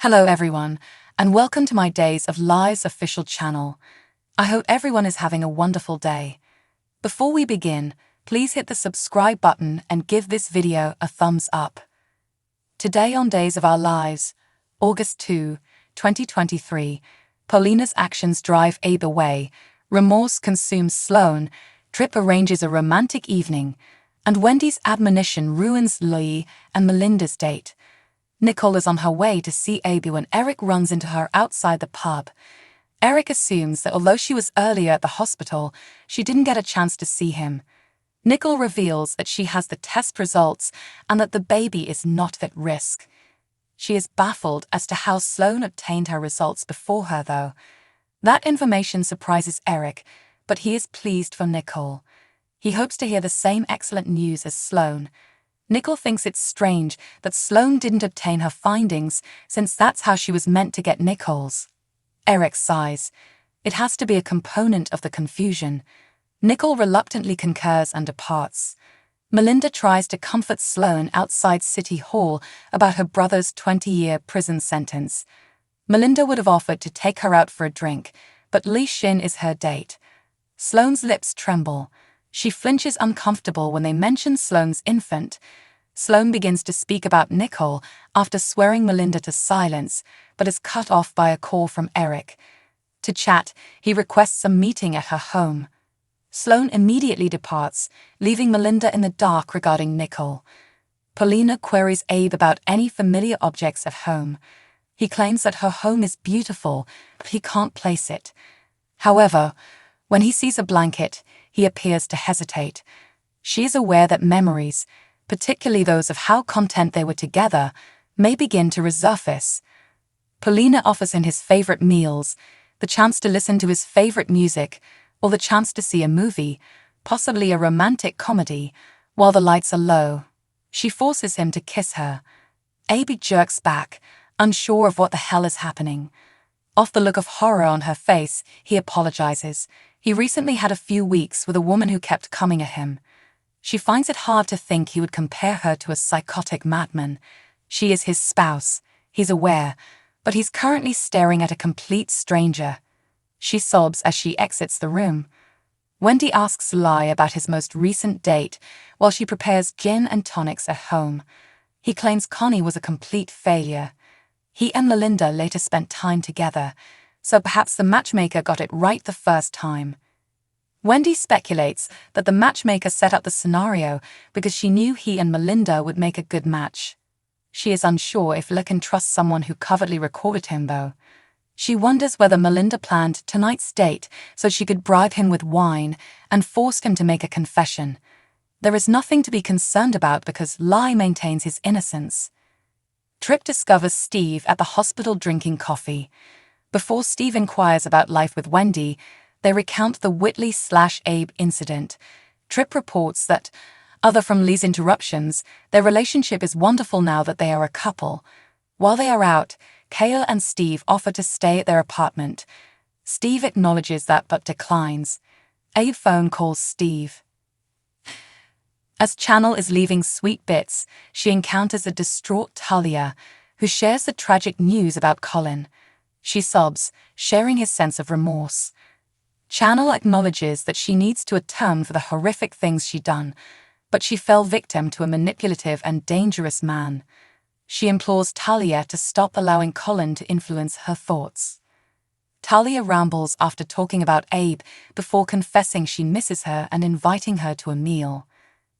Hello everyone, and welcome to my Days of Lies official channel. I hope everyone is having a wonderful day. Before we begin, please hit the subscribe button and give this video a thumbs up. Today on Days of Our Lives, August 2, 2023, Paulina's actions drive Abe away, remorse consumes Sloan, Trip arranges a romantic evening, and Wendy's admonition ruins Louis and Melinda's date. Nicole is on her way to see Abby when Eric runs into her outside the pub. Eric assumes that although she was earlier at the hospital, she didn't get a chance to see him. Nicole reveals that she has the test results and that the baby is not at risk. She is baffled as to how Sloan obtained her results before her, though. That information surprises Eric, but he is pleased for Nicole. He hopes to hear the same excellent news as Sloan. Nicole thinks it's strange that Sloan didn't obtain her findings, since that's how she was meant to get Nicole's. Eric sighs. It has to be a component of the confusion. Nicole reluctantly concurs and departs. Melinda tries to comfort Sloan outside City Hall about her brother's 20-year prison sentence. Melinda would have offered to take her out for a drink, but Li Xin is her date. Sloan's lips tremble. She flinches uncomfortable when they mention Sloan's infant. Sloan begins to speak about Nicole after swearing Melinda to silence, but is cut off by a call from Eric. To chat, he requests a meeting at her home. Sloan immediately departs, leaving Melinda in the dark regarding Nicole. Paulina queries Abe about any familiar objects at home. He claims that her home is beautiful, but he can't place it. However, when he sees a blanket, he appears to hesitate. She is aware that memories, particularly those of how content they were together, may begin to resurface. Paulina offers him his favorite meals, the chance to listen to his favorite music, or the chance to see a movie, possibly a romantic comedy, while the lights are low. She forces him to kiss her. Abby jerks back, unsure of what the hell is happening. Off the look of horror on her face, he apologizes. He recently had a few weeks with a woman who kept coming at him. She finds it hard to think he would compare her to a psychotic madman. She is his spouse, he's aware, but he's currently staring at a complete stranger. She sobs as she exits the room. Wendy asks Lai about his most recent date while she prepares gin and tonics at home. He claims Connie was a complete failure. He and Melinda later spent time together, so perhaps the matchmaker got it right the first time. Wendy speculates that the matchmaker set up the scenario because she knew he and Melinda would make a good match. She is unsure if Le can trust someone who covertly recorded him, though. She wonders whether Melinda planned tonight's date so she could bribe him with wine and forced him to make a confession. There is nothing to be concerned about because Lai maintains his innocence. Trip discovers Steve at the hospital drinking coffee. Before Steve inquires about life with Wendy, they recount the Whitley/Abe incident. Trip reports that, other from Lee's interruptions, their relationship is wonderful now that they are a couple. While they are out, Kale and Steve offer to stay at their apartment. Steve acknowledges that but declines. Abe phone calls Steve. As Channel is leaving Sweet Bits, she encounters a distraught Talia, who shares the tragic news about Colin. She sobs, sharing his sense of remorse. Channel acknowledges that she needs to atone for the horrific things she'd done, but she fell victim to a manipulative and dangerous man. She implores Talia to stop allowing Colin to influence her thoughts. Talia rambles after talking about Abe before confessing she misses her and inviting her to a meal.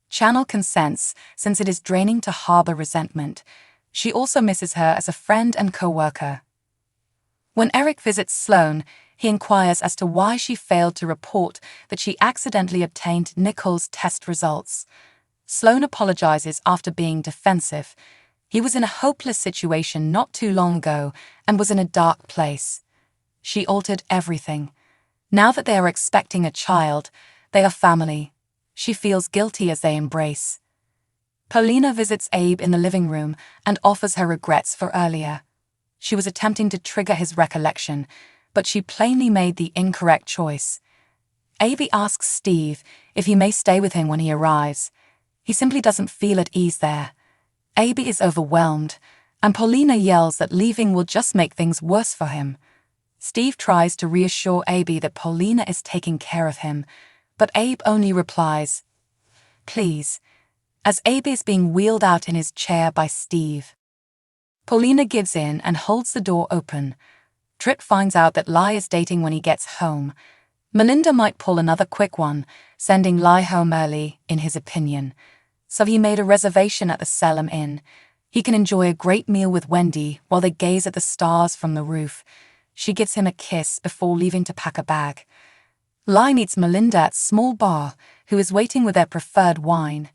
Channel consents since it is draining to harbor resentment. She also misses her as a friend and co-worker. When Eric visits Sloan, he inquires as to why she failed to report that she accidentally obtained Nicole's test results. Sloan apologizes after being defensive. He was in a hopeless situation not too long ago and was in a dark place. She altered everything. Now that they are expecting a child, they are family. She feels guilty as they embrace. Paulina visits Abe in the living room and offers her regrets for earlier. She was attempting to trigger his recollection, but she plainly made the incorrect choice. Abe asks Steve if he may stay with him when he arrives. He simply doesn't feel at ease there. Abe is overwhelmed. and Paulina yells that leaving will just make things worse for him. Steve tries to reassure Abe that Paulina is taking care of him, but Abe only replies, "Please," as Abe is being wheeled out in his chair by Steve. Paulina gives in and holds the door open. Trip finds out that Lai is dating when he gets home. Melinda might pull another quick one, sending Lai home early, in his opinion. So he made a reservation at the Salem Inn. He can enjoy a great meal with Wendy while they gaze at the stars from the roof. She gives him a kiss before leaving to pack a bag. Lai meets Melinda at small bar, who is waiting with their preferred wine.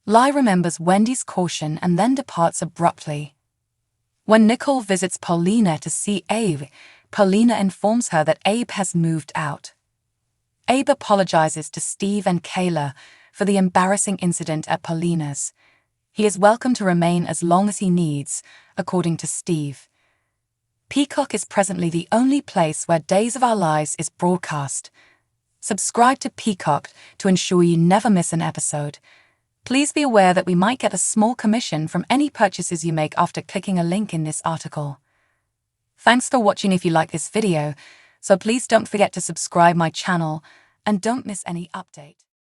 Lai remembers Wendy's caution and then departs abruptly. When Nicole visits Paulina to see Abe, Paulina informs her that Abe has moved out. Abe apologizes to Steve and Kayla for the embarrassing incident at Paulina's. He is welcome to remain as long as he needs, according to Steve. Peacock is presently the only place where Days of Our Lives is broadcast. Subscribe to Peacock to ensure you never miss an episode. Please be aware that we might get a small commission from any purchases you make after clicking a link in this article. Thanks for watching. If you like this video, so please don't forget to subscribe my channel and don't miss any update.